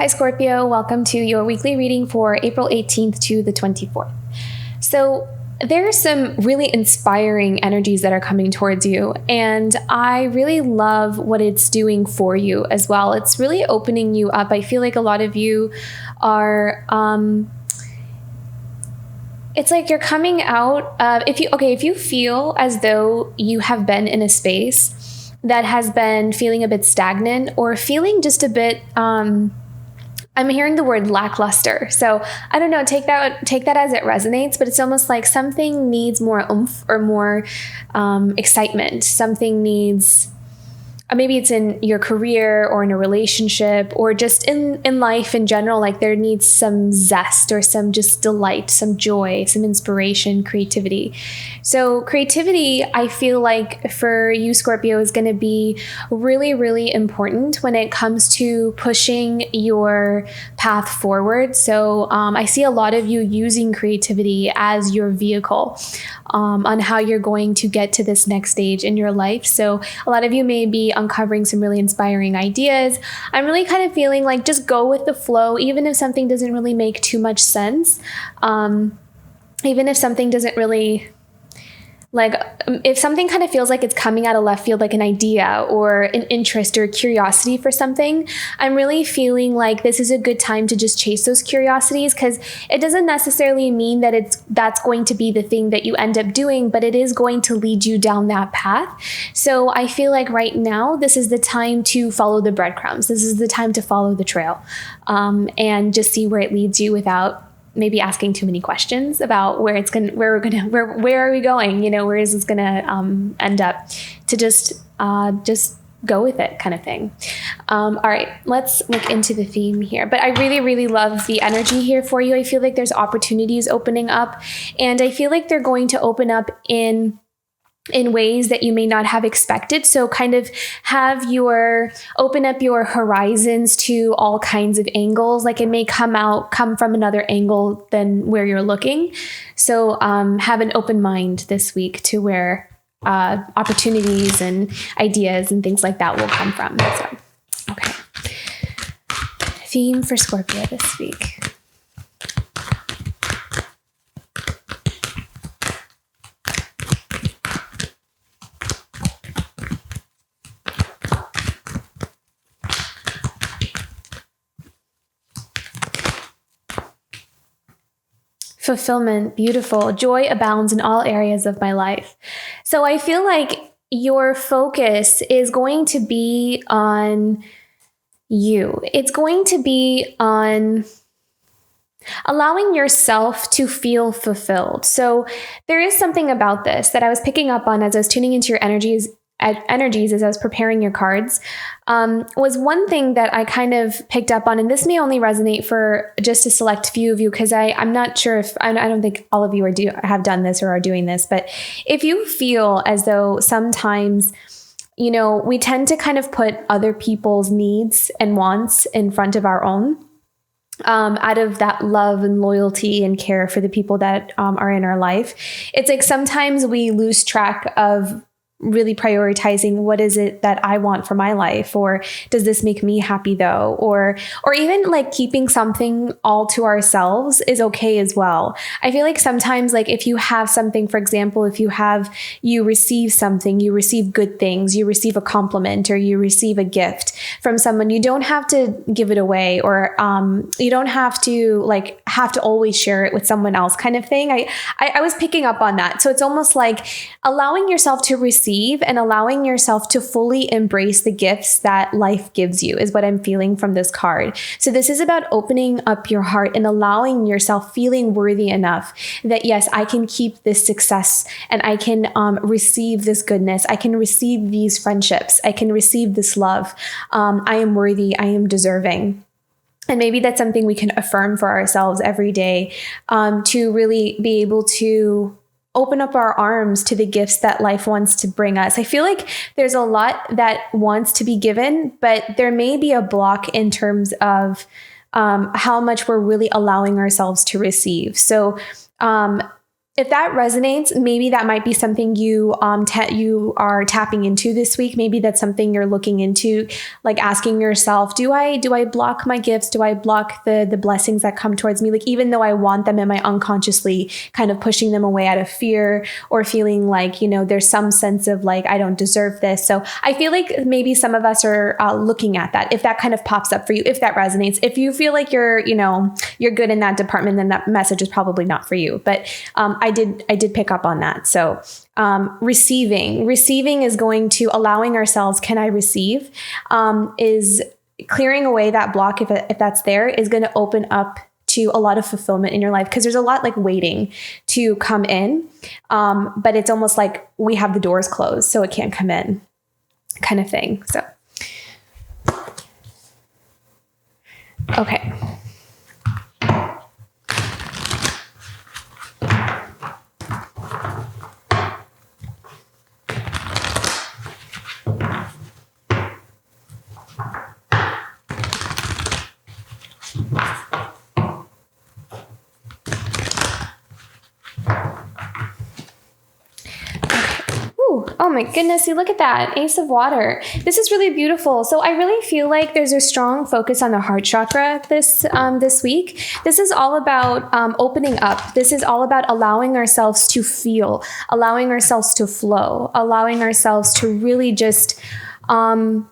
Hi, Scorpio. Welcome to your weekly reading for April 18th to the 24th. So there are some really inspiring energies that are coming towards you, and I really love what it's doing for you as well. It's really opening you up. I feel like a lot of you are, it's like you're coming out of, if you feel as though you have been in a space that has been feeling a bit stagnant or feeling just a bit, I'm hearing the word lackluster. So I don't know, take that as it resonates, but it's almost like something needs more oomph or more excitement. Something needs, maybe it's in your career or in a relationship or just in life in general, like there needs some zest or some just delight, some joy, some inspiration, creativity. So creativity, I feel like for you, Scorpio, is going to be really, really important when it comes to pushing your path forward. So I see a lot of you using creativity as your vehicle on how you're going to get to this next stage in your life. So a lot of you may be uncovering some really inspiring ideas. I'm really kind of feeling like just go with the flow, even if something doesn't really make too much sense. Even if something doesn't really, like, if something kind of feels like it's coming out of left field, like an idea or an interest or curiosity for something, I'm really feeling like this is a good time to just chase those curiosities, because it doesn't necessarily mean that that's going to be the thing that you end up doing, but it is going to lead you down that path. So I feel like right now, this is the time to follow the breadcrumbs. This is the time to follow the trail, and just see where it leads you without maybe asking too many questions about where are we going? You know, where is this gonna end up? To just go with it, kind of thing. All right, let's look into the theme here. But I really, really love the energy here for you. I feel like there's opportunities opening up, and I feel like they're going to open up in ways that you may not have expected. So kind of open up your horizons to all kinds of angles. Like it may come from another angle than where you're looking. So have an open mind this week to where opportunities and ideas and things like that will come from. So, okay. Theme for Scorpio this week. Fulfillment, beautiful. Joy abounds in all areas of my life. So I feel like your focus is going to be on you. It's going to be on allowing yourself to feel fulfilled. So there is something about this that I was picking up on as I was tuning into your energies as I was preparing your cards, was one thing that I kind of picked up on, and this may only resonate for just a select few of you, because I'm not sure if, I don't think all of you have done this or are doing this, but if you feel as though sometimes, you know, we tend to kind of put other people's needs and wants in front of our own, out of that love and loyalty and care for the people that are in our life. It's like sometimes we lose track of really prioritizing what is it that I want for my life, or does this make me happy though, or even like keeping something all to ourselves is okay as well. I feel like sometimes, like if you have something, for example, if you receive something, you receive good things, you receive a compliment or you receive a gift from someone, you don't have to give it away, or you don't have to always share it with someone else, kind of thing. I was picking up on that. So it's almost like allowing yourself to receive and allowing yourself to fully embrace the gifts that life gives you is what I'm feeling from this card. So this is about opening up your heart and allowing yourself feeling worthy enough that, yes, I can keep this success and I can receive this goodness. I can receive these friendships. I can receive this love. I am worthy. I am deserving. And maybe that's something we can affirm for ourselves every day, to really be able to open up our arms to the gifts that life wants to bring us. I feel like there's a lot that wants to be given, but there may be a block in terms of how much we're really allowing ourselves to receive. So if that resonates, maybe that might be something you you are tapping into this week. Maybe that's something you're looking into, like asking yourself, do I block my gifts? Do I block the blessings that come towards me? Like, even though I want them, am I unconsciously kind of pushing them away out of fear, or feeling like, there's some sense of like, I don't deserve this. So I feel like maybe some of us are looking at that. If that kind of pops up for you, if that resonates, if you feel like you're good in that department, then that message is probably not for you. But I did pick up on that. So receiving is going to allowing ourselves, can I receive, is clearing away that block. If that's there, is going to open up to a lot of fulfillment in your life, because there's a lot like waiting to come in. But it's almost like we have the doors closed, so it can't come in, kind of thing. So, okay. Oh my goodness, you look at that, Ace of Water. This is really beautiful. So I really feel like there's a strong focus on the heart chakra this week. This is all about opening up. This is all about allowing ourselves to feel, allowing ourselves to flow, allowing ourselves to really just, I'm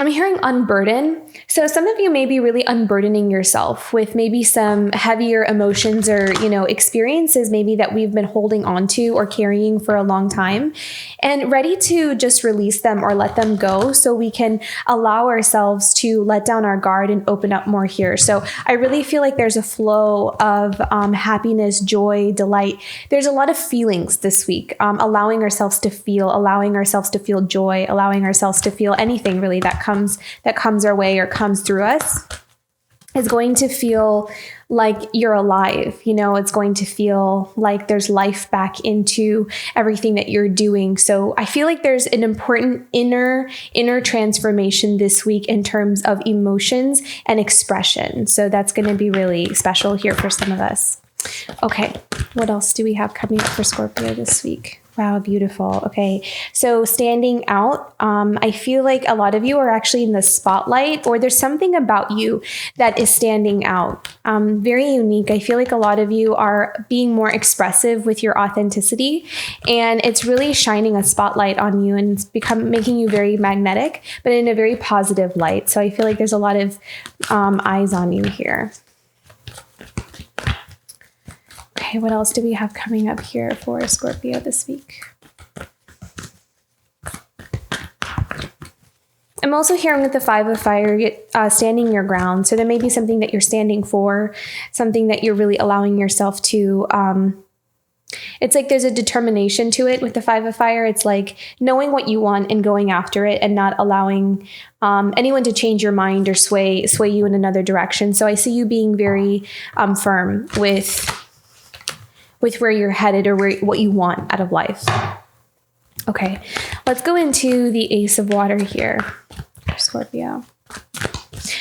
hearing unburden. So some of you may be really unburdening yourself with maybe some heavier emotions or, experiences maybe that we've been holding on to or carrying for a long time, and ready to just release them or let them go, so we can allow ourselves to let down our guard and open up more here. So I really feel like there's a flow of happiness, joy, delight. There's a lot of feelings this week, allowing ourselves to feel joy, allowing ourselves to feel anything really that comes our way or comes through us, is going to feel like you're alive. It's going to feel like there's life back into everything that you're doing. So I feel like there's an important inner transformation this week in terms of emotions and expression. So that's going to be really special here for some of us. Okay, what else do we have coming up for Scorpio this week? Wow, beautiful. Okay, so standing out. I feel like a lot of you are actually in the spotlight, or there's something about you that is standing out. Very unique. I feel like a lot of you are being more expressive with your authenticity, and it's really shining a spotlight on you, and it's making you very magnetic, but in a very positive light. So I feel like there's a lot of eyes on you here. Okay, what else do we have coming up here for Scorpio this week? I'm also hearing with the Five of Fire, standing your ground. So there may be something that you're standing for, something that you're really allowing yourself to, it's like there's a determination to it with the Five of Fire. It's like knowing what you want and going after it, and not allowing anyone to change your mind or sway you in another direction. So I see you being very firm with where you're headed, or what you want out of life. Okay, let's go into the Ace of Water here, Scorpio.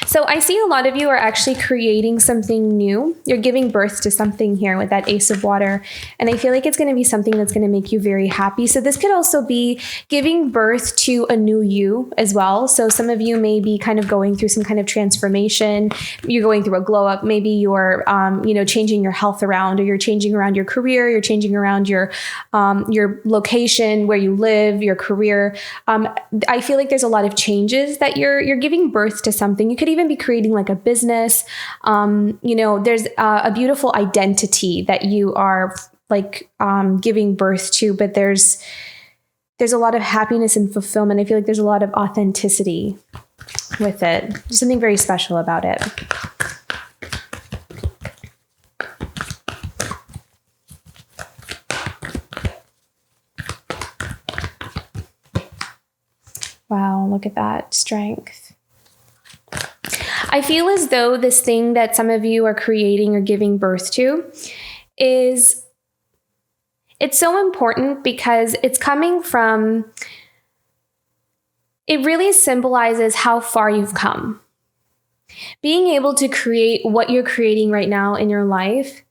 So I see a lot of you are actually creating something new. You're giving birth to something here with that Ace of Water. And I feel like it's going to be something that's going to make you very happy. So this could also be giving birth to a new you as well. So some of you may be kind of going through some kind of transformation. You're going through a glow up. Maybe you're, changing your health around, or you're changing around your career. You're changing around your location, where you live, your career. I feel like there's a lot of changes that you're giving birth to something. You could even be creating like a business. There's a beautiful identity that you are like giving birth to, but there's a lot of happiness and fulfillment. I feel like there's a lot of authenticity with it. There's something very special about it. Wow, look at that strength. I feel as though this thing that some of you are creating or giving birth to it's so important, because it's coming from, it really symbolizes how far you've come. Being able to create what you're creating right now in your life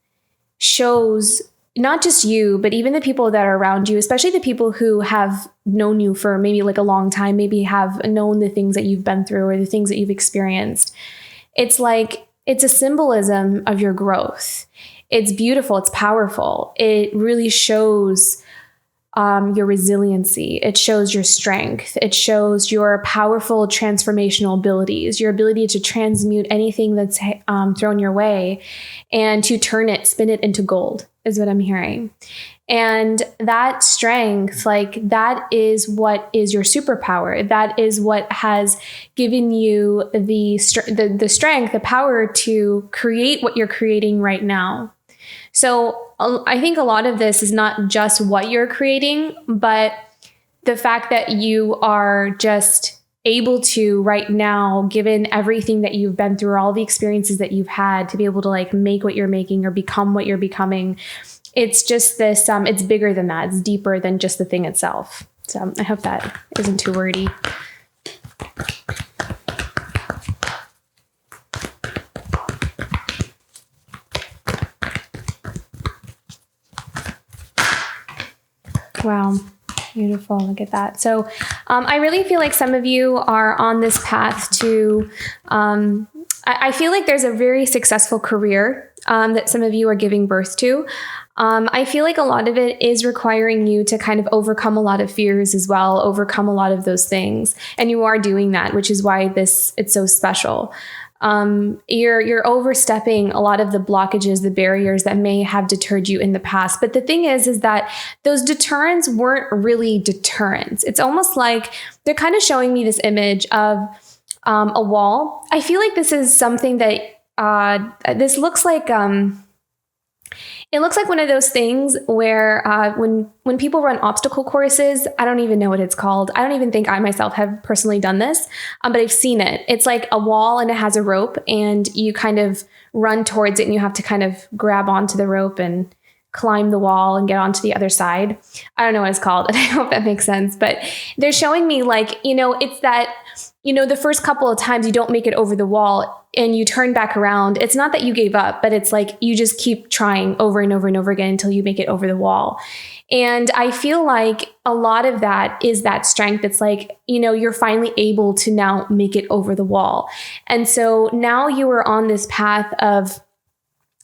shows not just you, but even the people that are around you, especially the people who have known you for maybe like a long time, maybe have known the things that you've been through or the things that you've experienced. It's like, it's a symbolism of your growth. It's beautiful. It's powerful. It really shows your resiliency. It shows your strength. It shows your powerful transformational abilities, your ability to transmute anything that's thrown your way and to spin it into gold is what I'm hearing. And that strength, like that is what is your superpower. That is what has given you the strength, the power to create what you're creating right now. So I think a lot of this is not just what you're creating, but the fact that you are just able to right now, given everything that you've been through, all the experiences that you've had, to be able to like make what you're making or become what you're becoming. It's just this, it's bigger than that. It's deeper than just the thing itself. So I hope that isn't too wordy. Wow. Beautiful. Look at that. So I really feel like some of you are on this path to, I feel like there's a very successful career that some of you are giving birth to. I feel like a lot of it is requiring you to kind of overcome a lot of fears as well, overcome a lot of those things. And you are doing that, which is why it's so special. You're overstepping a lot of the blockages, the barriers that may have deterred you in the past. But the thing is that those deterrents weren't really deterrents. It's almost like they're kind of showing me this image of a wall. I feel like this is something that this looks like. It looks like one of those things where when people run obstacle courses, I don't even know what it's called. I don't even think I myself have personally done this, but I've seen it. It's like a wall and it has a rope and you kind of run towards it and you have to kind of grab onto the rope and climb the wall and get onto the other side. I don't know what it's called, and I hope that makes sense. But they're showing me like, it's that, the first couple of times you don't make it over the wall and you turn back around. It's not that you gave up, but it's like you just keep trying over and over and over again until you make it over the wall. And I feel like a lot of that is that strength. It's like, you're finally able to now make it over the wall. And so now you are on this path of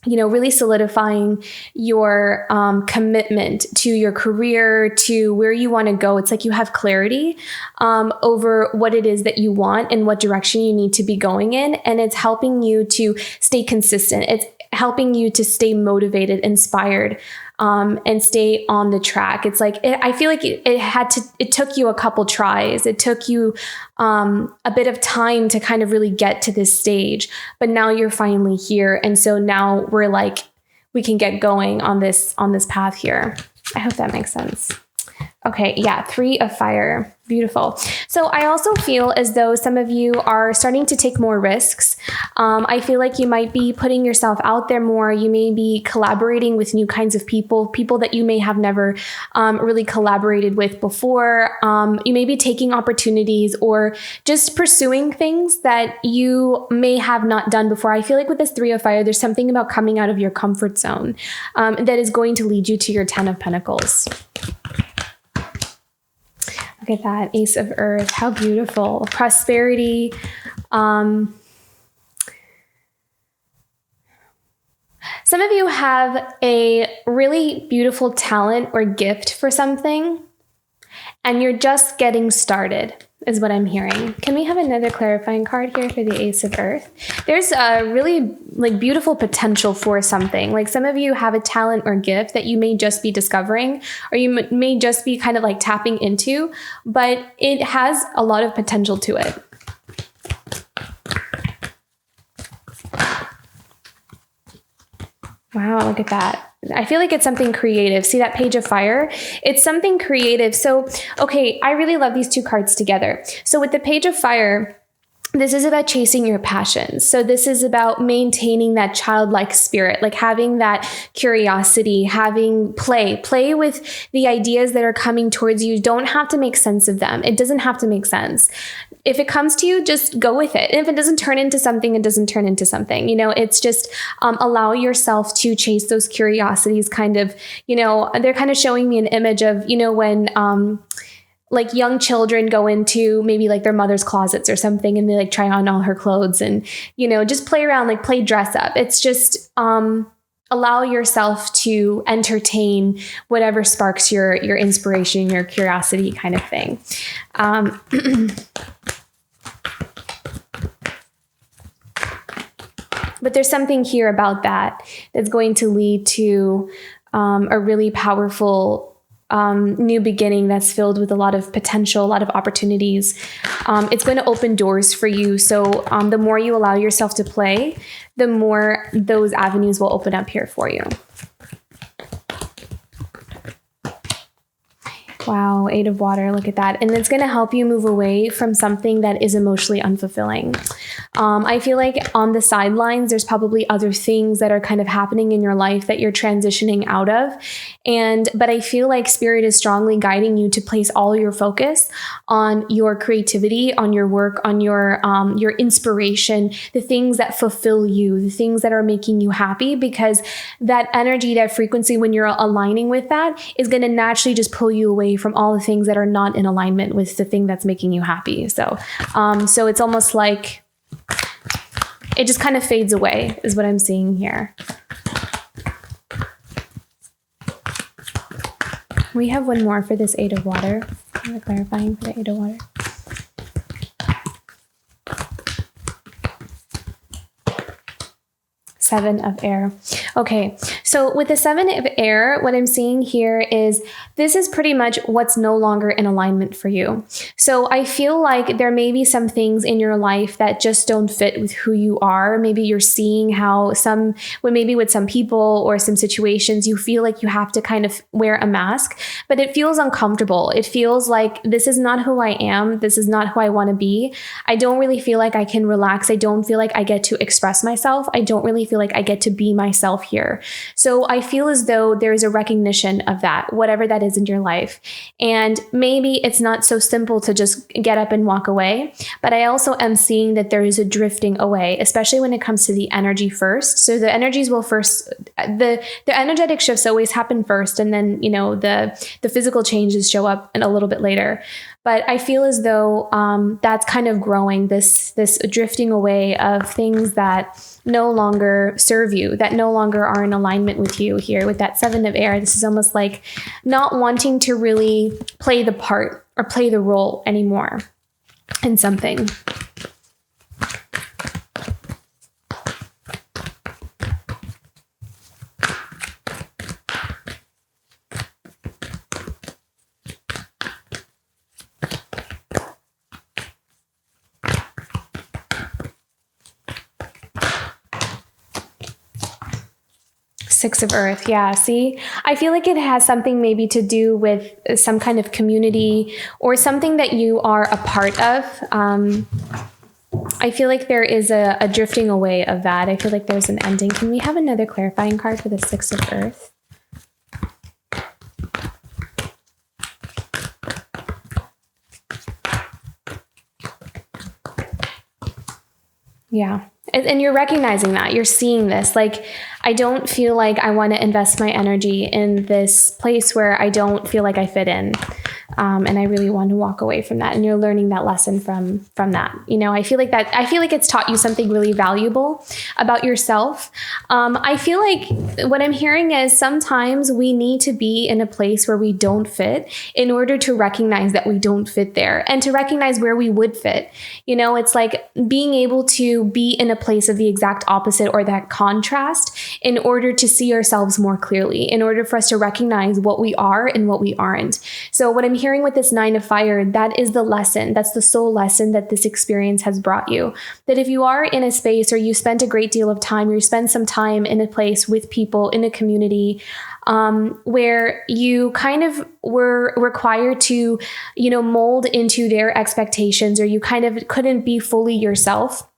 really solidifying your commitment to your career, to where you want to go. It's like you have clarity over what it is that you want and what direction you need to be going in. And it's helping you to stay consistent. It's helping you to stay motivated, inspired, and stay on the track. It's like, I feel like it took you a couple tries. It took you a bit of time to kind of really get to this stage, but now you're finally here. And so now we're like, we can get going on this path here. I hope that makes sense. Okay. Yeah. 3 of fire. Beautiful. So I also feel as though some of you are starting to take more risks. I feel like you might be putting yourself out there more. You may be collaborating with new kinds of people that you may have never really collaborated with before. You may be taking opportunities or just pursuing things that you may have not done before. I feel like with this 3 of fire, there's something about coming out of your comfort zone that is going to lead you to your 10 of pentacles. Look at that, Ace of Earth. How beautiful. Prosperity. Some of you have a really beautiful talent or gift for something, and you're just getting started, is what I'm hearing. Can we have another clarifying card here for the Ace of Earth? There's a really beautiful potential for something. Like some of you have a talent or gift that you may just be discovering, or you may just be kind of like tapping into, but it has a lot of potential to it. Wow, look at that. I feel like it's something creative. See that Page of Fire? It's something creative. So, okay, I really love these 2 cards together. So with the Page of Fire, this is about chasing your passions. So this is about maintaining that childlike spirit, like having that curiosity, having play with the ideas that are coming towards you. You don't have to make sense of them. It doesn't have to make sense. if it comes to you, just go with it. And if it doesn't turn into something, it doesn't turn into something. It's just allow yourself to chase those curiosities. Kind of, they're kind of showing me an image of, when like young children go into maybe like their mother's closets or something, and they like try on all her clothes and, just play around, like play dress up. It's just allow yourself to entertain whatever sparks your inspiration, your curiosity kind of thing. But there's something here about that's going to lead to a really powerful new beginning that's filled with a lot of potential, a lot of opportunities. It's going to open doors for you. So the more you allow yourself to play, the more those avenues will open up here for you. Wow, 8 of water, look at that. And it's going to help you move away from something that is emotionally unfulfilling. I feel like on the sidelines, there's probably other things that are kind of happening in your life that you're transitioning out of. But I feel like Spirit is strongly guiding you to place all your focus on your creativity, on your work, on your inspiration, the things that fulfill you, the things that are making you happy, because that energy, that frequency, when you're aligning with that, is going to naturally just pull you away from all the things that are not in alignment with the thing that's making you happy. So it's almost like it just kind of fades away is what I'm seeing here. We have one more for this 8 of water. I'm clarifying for the 8 of water. Seven of air. Okay, so with the 7 of air, what I'm seeing here is this is pretty much what's no longer in alignment for you. So I feel like there may be some things in your life that just don't fit with who you are. Maybe you're seeing how maybe with some people or some situations, you feel like you have to kind of wear a mask, but it feels uncomfortable. It feels like this is not who I am. This is not who I want to be. I don't really feel like I can relax. I don't feel like I get to express myself. I don't really feel like I get to be myself here. So I feel as though there is a recognition of that, whatever that is in your life. And maybe it's not so simple to just get up and walk away, but I also am seeing that there is a drifting away, especially when it comes to the energy first. So the energies will first, the energetic shifts always happen first, and then, the physical changes show up a little bit later. But I feel as though that's kind of growing, this drifting away of things that no longer serve you, that no longer are in alignment with you here. With that 7 of air, this is almost like not wanting to really play the part or play the role anymore in something. Six of earth. Yeah. See, I feel like it has something maybe to do with some kind of community or something that you are a part of. I feel like there is a drifting away of that. I feel like there's an ending. Can we have another clarifying card for the 6 of earth? Yeah. And you're recognizing that, you're seeing this, like, I don't feel like I want to invest my energy in this place where I don't feel like I fit in. And I really want to walk away from that. And you're learning that lesson from that. I feel like it's taught you something really valuable about yourself. I feel like what I'm hearing is sometimes we need to be in a place where we don't fit in order to recognize that we don't fit there and to recognize where we would fit. It's like being able to be in a place of the exact opposite or that contrast in order to see ourselves more clearly, in order for us to recognize what we are and what we aren't. So what I'm hearing with this 9 of fire, that is the lesson. That's the soul lesson that this experience has brought you. That if you are in a space or you spent a great deal of time, or you spend some time in a place with people in a community where you kind of were required to, mold into their expectations, or you kind of couldn't be fully yourself,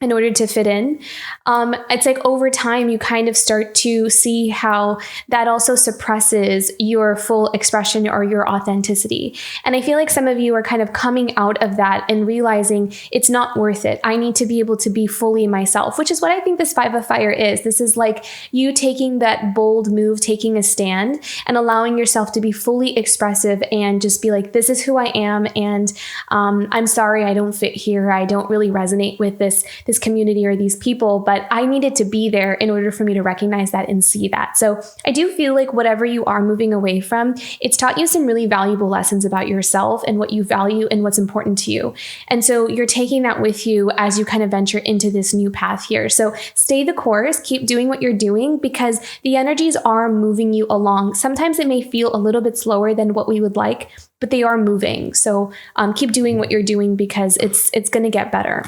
in order to fit in. It's like over time, you kind of start to see how that also suppresses your full expression or your authenticity. And I feel like some of you are kind of coming out of that and realizing it's not worth it. I need to be able to be fully myself, which is what I think this 5 of Fire is. This is like you taking that bold move, taking a stand and allowing yourself to be fully expressive and just be like, this is who I am. And I'm sorry, I don't fit here. I don't really resonate with this community or these people, but I needed to be there in order for me to recognize that and see that. So I do feel like whatever you are moving away from, it's taught you some really valuable lessons about yourself and what you value and what's important to you. And so you're taking that with you as you kind of venture into this new path here. So stay the course, keep doing what you're doing because the energies are moving you along. Sometimes it may feel a little bit slower than what we would like, but they are moving. So keep doing what you're doing because it's going to get better.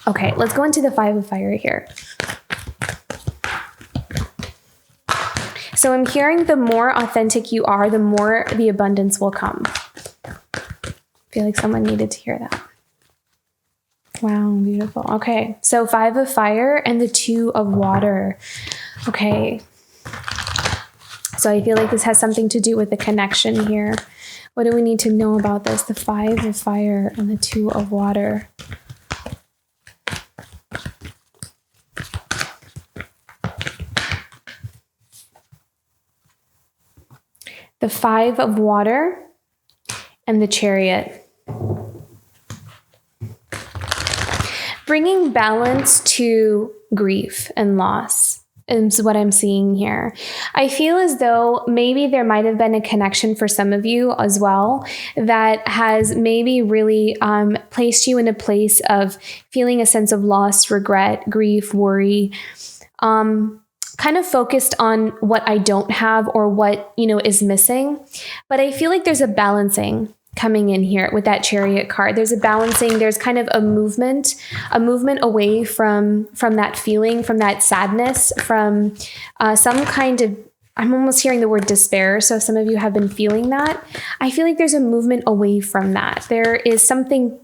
Okay, let's go into the 5 of Fire here. So I'm hearing the more authentic you are, the more the abundance will come. I feel like someone needed to hear that. Wow, beautiful. Okay, so 5 of Fire and the 2 of Water. Okay. So I feel like this has something to do with the connection here. What do we need to know about this? The 5 of Fire and the 2 of Water. The 5 of Water and the Chariot. Bringing balance to grief and loss is what I'm seeing here. I feel as though maybe there might have been a connection for some of you as well that has maybe really placed you in a place of feeling a sense of loss, regret, grief, worry, kind of focused on what I don't have or what, is missing. But I feel like there's a balancing coming in here with that Chariot card. There's a balancing, there's kind of a movement away from that feeling, from that sadness, from some kind of, I'm almost hearing the word despair. So some of you have been feeling that. I feel like there's a movement away from that. There's something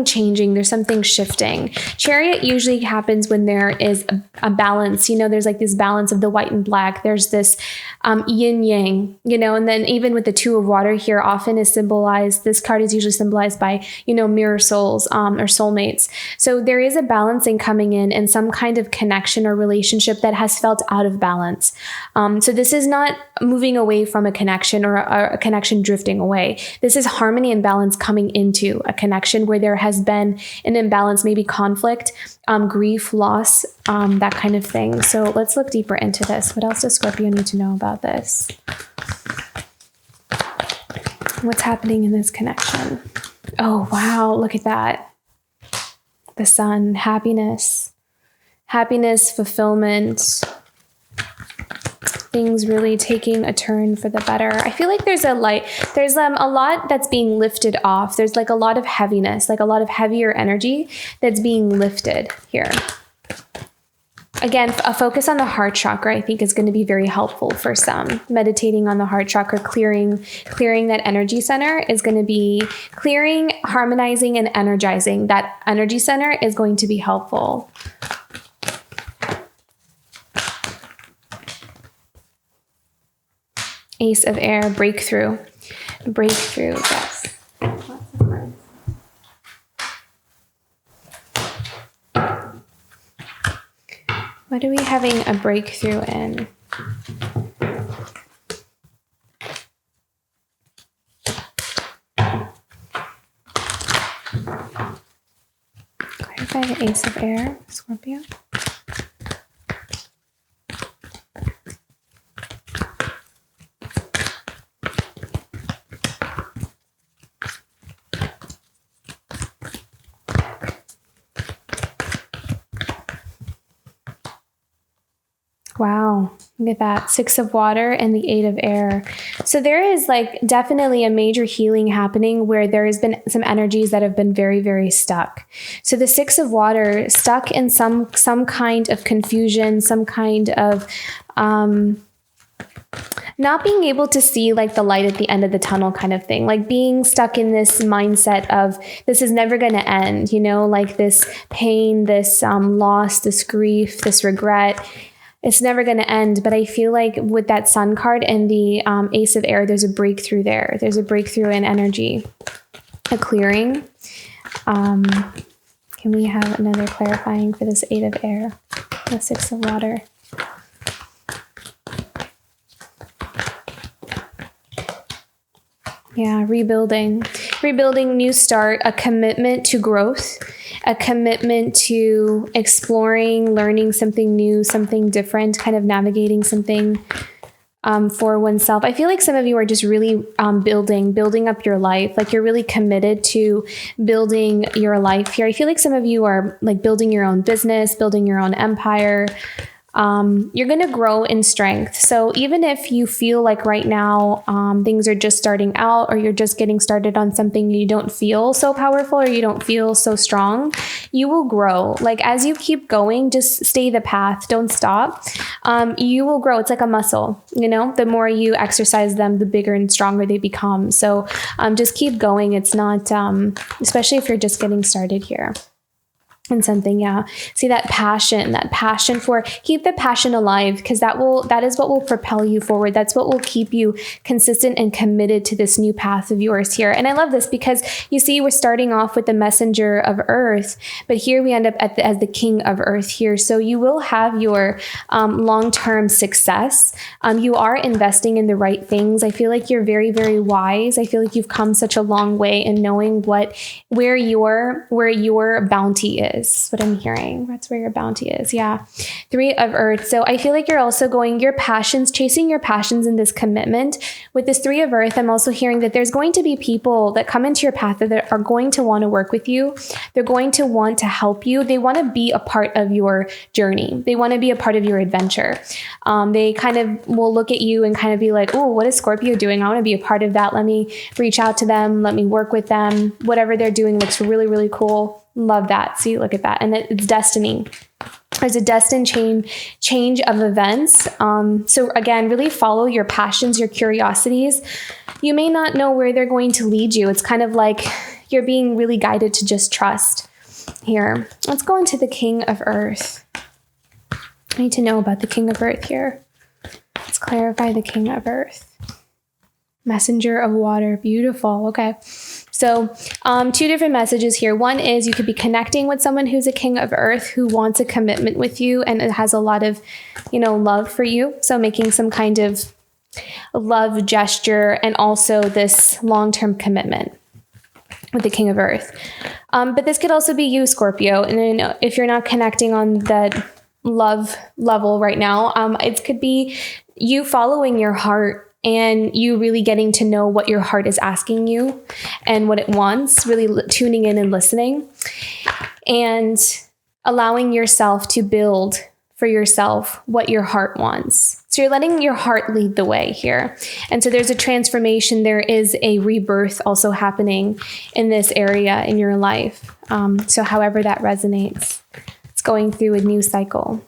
changing, there's something shifting. Chariot usually happens when there is a balance. There's like this balance of the white and black. There's this yin yang, and then even with the 2 of Water here often is symbolized, this card is usually symbolized by, mirror souls or soulmates. So there is a balancing coming in and some kind of connection or relationship that has felt out of balance. So this is not moving away from a connection or a connection drifting away. This is harmony and balance coming into a connection where there has been an imbalance, maybe conflict, grief, loss, that kind of thing. So let's look deeper into this. What else does Scorpio need to know about this? What's happening in this connection? Oh, wow. Look at that. The Sun, happiness, fulfillment, things really taking a turn for the better. I feel like there's a lot that's being lifted off. There's like a lot of heaviness, like a lot of heavier energy that's being lifted here. Again, a focus on the heart chakra, I think, is going to be very helpful for some. Meditating on the heart chakra, clearing that energy center is going to be clearing, harmonizing, and energizing. That energy center is going to be helpful. Ace of Air, breakthrough, yes. What are we having a breakthrough in? Clarify the Ace of Air, Scorpio. Wow, look at that. 6 of Water and the 8 of Air. So there is like definitely a major healing happening where there has been some energies that have been very, very stuck. So the 6 of Water stuck in some kind of confusion, some kind of not being able to see like the light at the end of the tunnel kind of thing, like being stuck in this mindset of this is never going to end, like this pain, this loss, this grief, this regret. It's never going to end. But I feel like with that Sun card and the Ace of Air, there's a breakthrough there. There's a breakthrough in energy, a clearing. Can we have another clarifying for this Eight of Air, the Six of Water? Yeah, rebuilding, new start, a commitment to growth, a commitment to exploring, learning something new, something different, kind of navigating something for oneself. I feel like some of you are just really building up your life. Like you're really committed to building your life here. I feel like some of you are like building your own business, building your own empire. You're going to grow in strength. So even if you feel like right now things are just starting out, or you're just getting started on something, you don't feel so powerful or you don't feel so strong, you will grow. Like as you keep going, just stay the path. Don't stop. You will grow. It's like a muscle, the more you exercise them, the bigger and stronger they become. So just keep going. It's not, especially if you're just getting started here. And something, yeah. See that passion for, keep the passion alive, because that is what will propel you forward. That's what will keep you consistent and committed to this new path of yours here. And I love this because you see, we're starting off with the messenger of earth, but here we end up as the king of earth here. So you will have your long-term success. You are investing in the right things. I feel like you're very, very wise. I feel like you've come such a long way in knowing where your bounty is. What I'm hearing. That's where your bounty is. Yeah. Three of Earth. So I feel like you're also chasing your passions in this commitment. With this Three of Earth, I'm also hearing that there's going to be people that come into your path that are going to want to work with you. They're going to want to help you. They want to be a part of your journey. They want to be a part of your adventure. They kind of will look at you and kind of be like, oh, what is Scorpio doing? I want to be a part of that. Let me reach out to them. Let me work with them. Whatever they're doing looks really, really cool. Love that. See, look at that. And it's destiny. There's a destined change of events. So again, really follow your passions, your curiosities. You may not know where they're going to lead you. It's kind of like you're being really guided to just trust here. Let's go into the King of Earth. I need to know about the King of Earth here. Let's clarify the King of Earth. Messenger of Water. Beautiful. Okay. So two different messages here. One is you could be connecting with someone who's a king of earth who wants a commitment with you and it has a lot of, love for you. So making some kind of love gesture and also this long-term commitment with the king of earth. But this could also be you, Scorpio. And then if you're not connecting on that love level right now, it could be you following your heart and you really getting to know what your heart is asking you and what it wants, really tuning in and listening and allowing yourself to build for yourself what your heart wants. So you're letting your heart lead the way here. And so there's a transformation. There is a rebirth also happening in this area in your life. So however that resonates, it's going through a new cycle.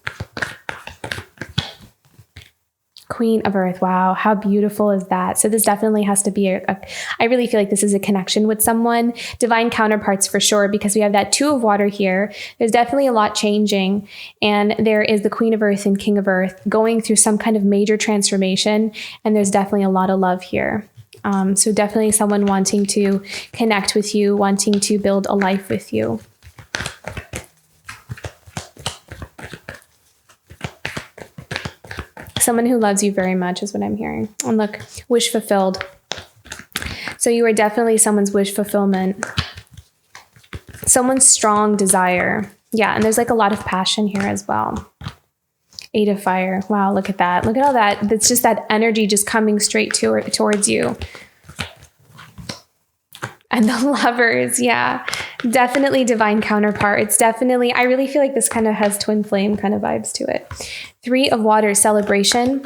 Queen of Earth. Wow. How beautiful is that? So this definitely has to be I really feel like this is a connection with someone, divine counterparts for sure, because we have that Two of Water here. There's definitely a lot changing. And there is the Queen of Earth and King of Earth going through some kind of major transformation. And there's definitely a lot of love here. So definitely someone wanting to connect with you, wanting to build a life with you. Someone who loves you very much is what I'm hearing. And look, wish fulfilled. So you are definitely someone's wish fulfillment. Someone's strong desire. Yeah, and there's like a lot of passion here as well. Eight of Fire. Wow, look at that. Look at all that. That's just that energy just coming straight towards you. And the Lovers, yeah. Definitely divine counterpart. It's definitely, I really feel like this kind of has twin flame kind of vibes to it. Three of Water, celebration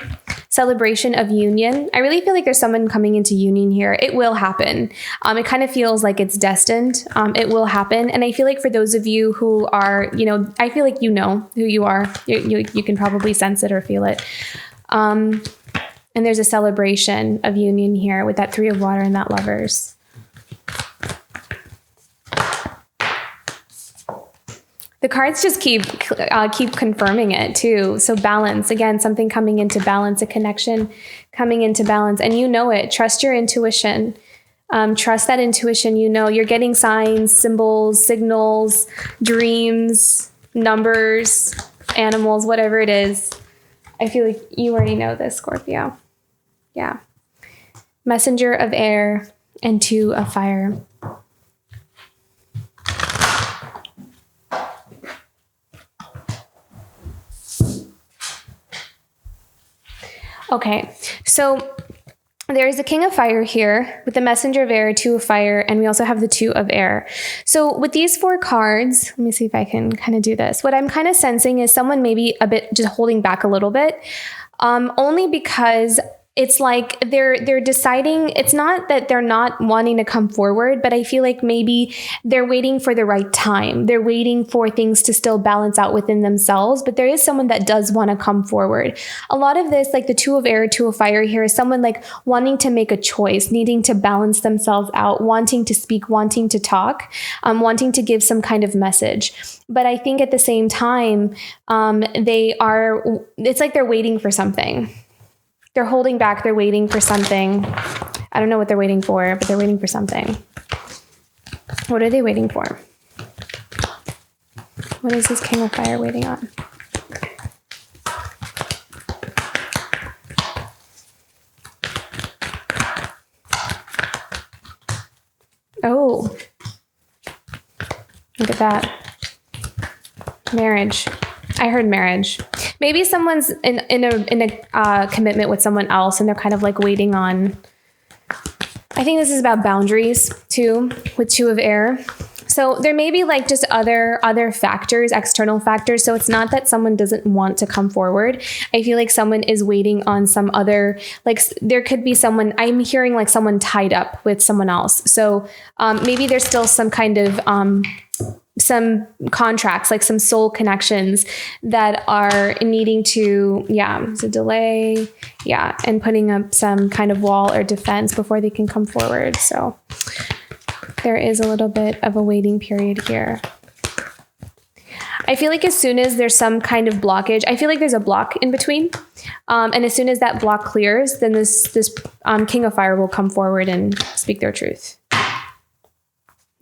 of union. I really feel like there's someone coming into union here. It will happen. It kind of feels like it's destined. It will happen. And I feel like for those of you who are, I feel like you know who you are. You can probably sense it or feel it. And there's a celebration of union here with that 3 of water and that Lovers. The cards just keep confirming it too. So balance, again, something coming into balance, a connection coming into balance. And you know it. Trust your intuition. Trust that intuition. You know, you're getting signs, symbols, signals, dreams, numbers, animals, whatever it is. I feel like you already know this, Scorpio. Yeah. Messenger of air and 2 of fire. Okay, so there is the King of Fire here with the Messenger of Air, 2 of Fire, and we also have the 2 of Air. So with these 4 cards, let me see if I can kind of do this. What I'm kind of sensing is someone maybe a bit just holding back a little bit, only because it's like they're deciding. It's not that they're not wanting to come forward, but I feel like maybe they're waiting for the right time. They're waiting for things to still balance out within themselves, but there is someone that does want to come forward. A lot of this, like the 2 of air, 2 of fire here, is someone like wanting to make a choice, needing to balance themselves out, wanting to speak, wanting to talk, wanting to give some kind of message. But I think at the same time, it's like they're waiting for something. They're holding back. They're waiting for something. I don't know what they're waiting for, but they're waiting for something. What are they waiting for? What is this King of Fire waiting on? Oh, look at that. Marriage. I heard marriage. Maybe someone's in a commitment with someone else and they're kind of like waiting on. I think this is about boundaries too, with 2 of air. So there may be like just other factors, external factors. So it's not that someone doesn't want to come forward. I feel like someone is waiting on some other, like there could be someone, I'm hearing like someone tied up with someone else. So maybe there's still some kind of some contracts, like some soul connections that are needing to, it's a delay, and putting up some kind of wall or defense before they can come forward. So there is a little bit of a waiting period here. I feel like as soon as there's some kind of blockage, I feel like there's a block in between. And as soon as that block clears, then this King of Fire will come forward and speak their truth.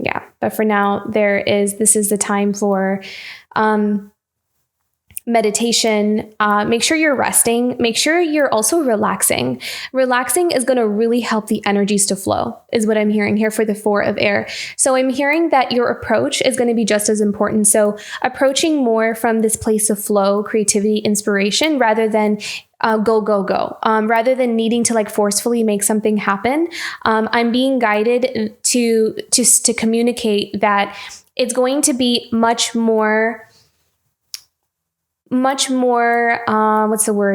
Yeah, but for now, this is the time for meditation. Make sure you're resting. Make sure you're also relaxing. Relaxing is going to really help the energies to flow, is what I'm hearing here for the 4 of air. So I'm hearing that your approach is going to be just as important. So approaching more from this place of flow, creativity, inspiration, rather than go. Rather than needing to like forcefully make something happen, I'm being guided to communicate that it's going to be much more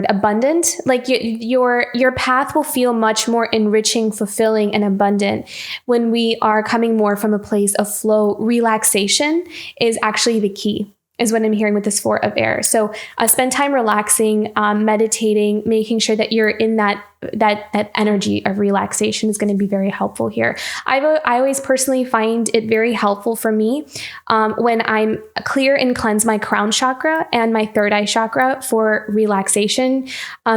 abundant. Like your path will feel much more enriching, fulfilling, and abundant when we are coming more from a place of flow. Relaxation is actually the key, is what I'm hearing with this 4 of air. So spend time relaxing, meditating, making sure that you're in that energy of relaxation is going to be very helpful here. I always personally find it very helpful for me when I'm clear and cleanse my crown chakra and my 3rd eye chakra for relaxation.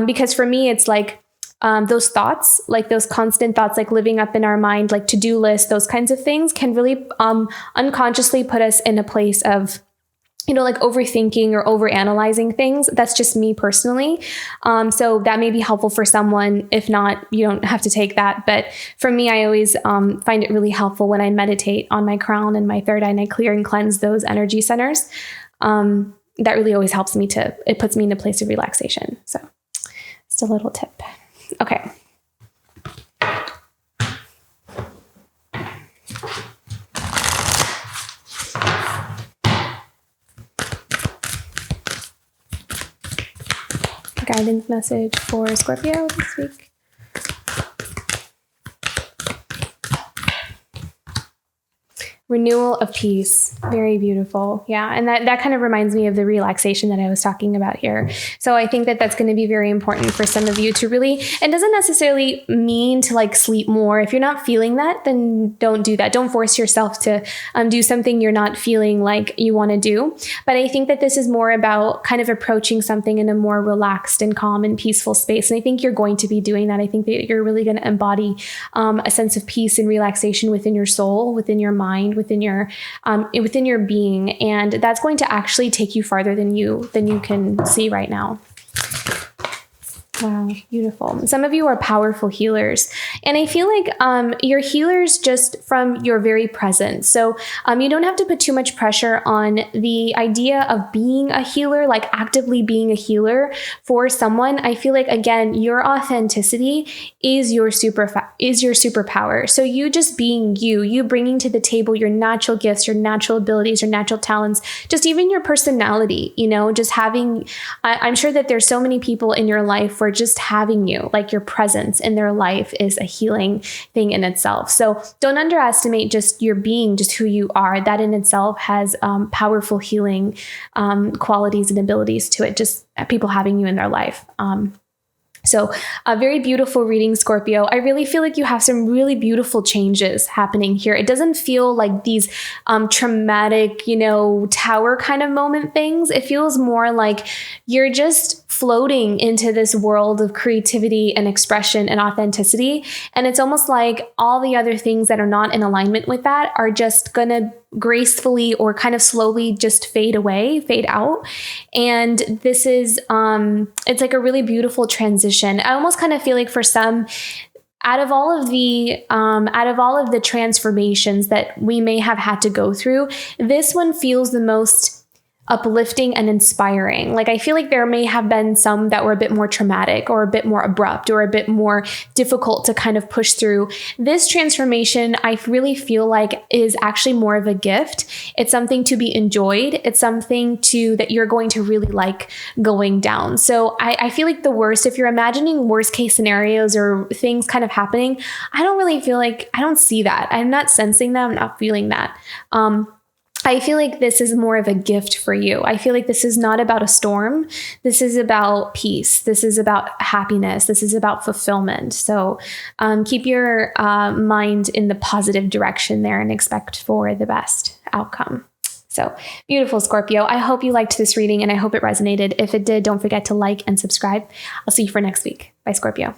Because for me, it's like those thoughts, like those constant thoughts, like living up in our mind, like to-do lists, those kinds of things can really unconsciously put us in a place of like overthinking or overanalyzing things. That's just me personally. So that may be helpful for someone. If not, you don't have to take that. But for me, I always find it really helpful when I meditate on my crown and my 3rd eye and I clear and cleanse those energy centers. That really always helps me it puts me in a place of relaxation. So just a little tip. Okay. Guidance message for Scorpio this week. Renewal of peace. Very beautiful. Yeah. And that kind of reminds me of the relaxation that I was talking about here. So I think that that's going to be very important for some of you to really, it doesn't necessarily mean to like sleep more. If you're not feeling that, then don't do that. Don't force yourself to do something you're not feeling like you want to do. But I think that this is more about kind of approaching something in a more relaxed and calm and peaceful space. And I think you're going to be doing that. I think that you're really going to embody a sense of peace and relaxation within your soul, within your mind, within your being, and that's going to actually take you farther than you can see right now. Wow, beautiful. Some of you are powerful healers. And I feel like you're healers just from your very presence. So you don't have to put too much pressure on the idea of being a healer, like actively being a healer for someone. I feel like, again, your authenticity is your superpower. So you just being you bringing to the table your natural gifts, your natural abilities, your natural talents, just even your personality, just having, I'm sure that there's so many people in your life where just having you, like your presence in their life, is a healing thing in itself. So don't underestimate just your being, just who you are. That in itself has powerful healing qualities and abilities to it, just people having you in their life. So a very beautiful reading, Scorpio. I really feel like you have some really beautiful changes happening here. It doesn't feel like these traumatic, tower kind of moment things. It feels more like you're just floating into this world of creativity and expression and authenticity. And it's almost like all the other things that are not in alignment with that are just going to gracefully or kind of slowly just fade out. And this is, it's like a really beautiful transition. I almost kind of feel like for some, out of all of the transformations that we may have had to go through, this one feels the most uplifting and inspiring. Like, I feel like there may have been some that were a bit more traumatic or a bit more abrupt or a bit more difficult to kind of push through. This transformation, I really feel like, is actually more of a gift. It's something to be enjoyed. It's something that you're going to really like going down. So I feel like the worst, if you're imagining worst case scenarios or things kind of happening, I don't see that. I'm not sensing that. I'm not feeling that. I feel like this is more of a gift for you. I feel like this is not about a storm. This is about peace. This is about happiness. This is about fulfillment. So keep your mind in the positive direction there and expect for the best outcome. So beautiful, Scorpio. I hope you liked this reading and I hope it resonated. If it did, don't forget to like and subscribe. I'll see you for next week. Bye, Scorpio.